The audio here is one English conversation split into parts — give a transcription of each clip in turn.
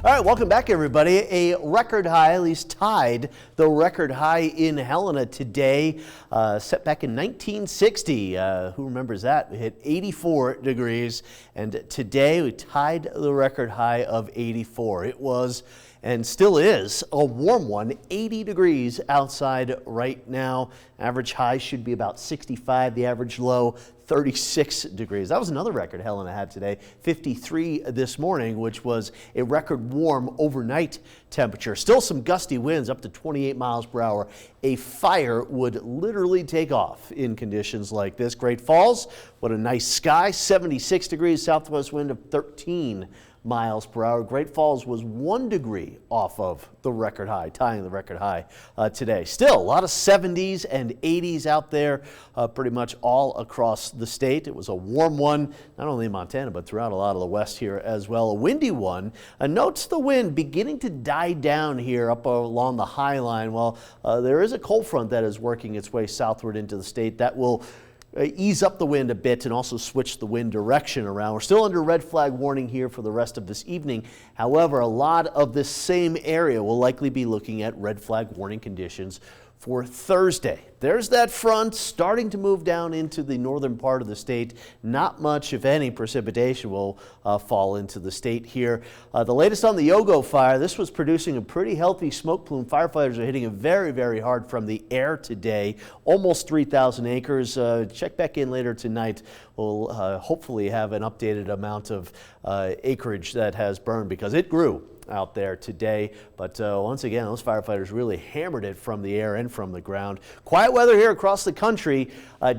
All right, welcome back, everybody. A record high, at least tied the record high in Helena today, set back in 1960. Who remembers that? We hit 84 degrees, and today we tied the record high of 84. It was, and still is, a warm one, 80 degrees outside right now. Average high should be about 65, the average low 36 degrees. That was another record Helena had today, 53 this morning, which was a record warm overnight temperature. Still some gusty winds up to 28 miles per hour. A fire would literally take off in conditions like this. Great Falls, what a nice sky, 76 degrees, southwest wind of 13 miles per hour. Great Falls was 1 degree off of the record high, tying the record high today. Still a lot of 70s and 80s out there, pretty much all across the state. It was a warm one, not only in Montana, but throughout a lot of the west here as well. A windy one. Notes the wind beginning to die down here up along the high line. Well, there is a cold front that is working its way southward into the state that will ease up the wind a bit and also switch the wind direction around. We're still under red flag warning here for the rest of this evening. However, a lot of this same area will likely be looking at red flag warning conditions for Thursday. There's that front starting to move down into the northern part of the state. Not much, if any, precipitation will fall into the state here. The latest on the Yogo fire, this was producing a pretty healthy smoke plume. Firefighters are hitting it very, very hard from the air today. Almost 3,000 acres. Check back in later tonight. We'll hopefully have an updated amount of acreage that has burned because it grew out there today. But once again, those firefighters really hammered it from the air and from the ground. Quiet weather here across the country.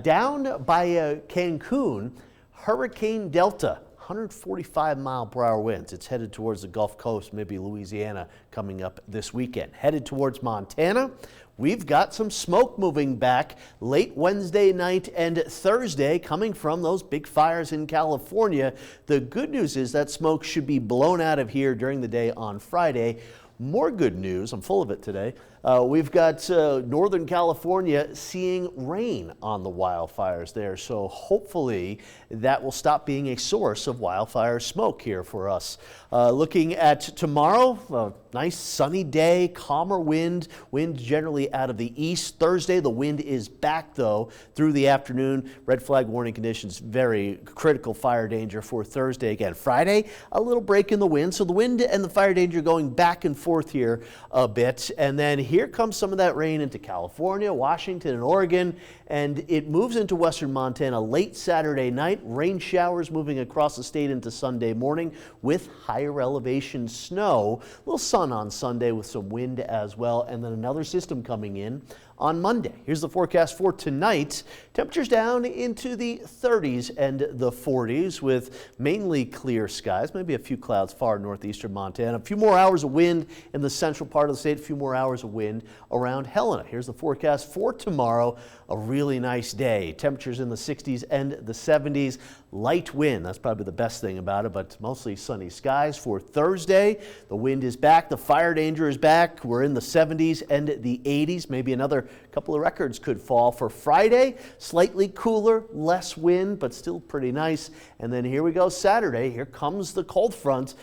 Down by Cancun, Hurricane Delta, 145 mile per hour winds. It's headed towards the Gulf Coast, maybe Louisiana coming up this weekend. Headed towards Montana. We've got some smoke moving back late Wednesday night and Thursday coming from those big fires in California. The good news is that smoke should be blown out of here during the day on Friday. More good news, I'm full of it today. We've got Northern California seeing rain on the wildfires there. So hopefully that will stop being a source of wildfire smoke here for us. Looking at tomorrow, nice sunny day, calmer wind generally out of the east. Thursday, the wind is back though through the afternoon. Red flag warning conditions, very critical fire danger for Thursday again. Friday, a little break in the wind. So the wind and the fire danger going back and forth here a bit. And then here comes some of that rain into California, Washington, and Oregon, and it moves into western Montana late Saturday night. Rain showers moving across the state into Sunday morning with higher elevation snow. A little sun on Sunday with some wind as well, and then another system coming in on Monday. Here's the forecast for tonight. Temperatures down into the 30s and the 40s with mainly clear skies, maybe a few clouds far northeastern Montana. A few more hours of wind in the central part of the state, a few more hours of wind around Helena. Here's the forecast for tomorrow. A really nice day. Temperatures in the 60s and the 70s. Light wind, that's probably the best thing about it, but mostly sunny skies for Thursday. The wind is back, the fire danger is back. We're in the 70s and the 80s. Maybe another couple of records could fall for Friday. Slightly cooler, less wind, but still pretty nice. And then here we go Saturday. Here comes the cold front.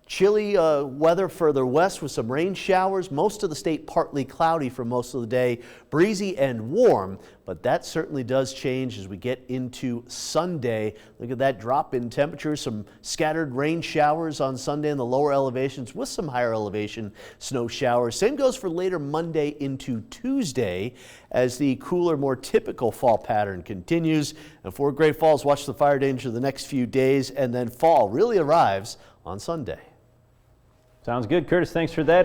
Chilly weather further west with some rain showers. Most of the state partly cloudy for most of the day. Breezy and warm, but that certainly does change as we get into Sunday. Look at that drop in temperature. Some scattered rain showers on Sunday in the lower elevations with some higher elevation snow showers. Same goes for later Monday into Tuesday as the cooler, more typical fall pattern continues. And for Great Falls, watch the fire danger the next few days, and then fall really arrives on Sunday. Sounds good, Curtis. Thanks for that.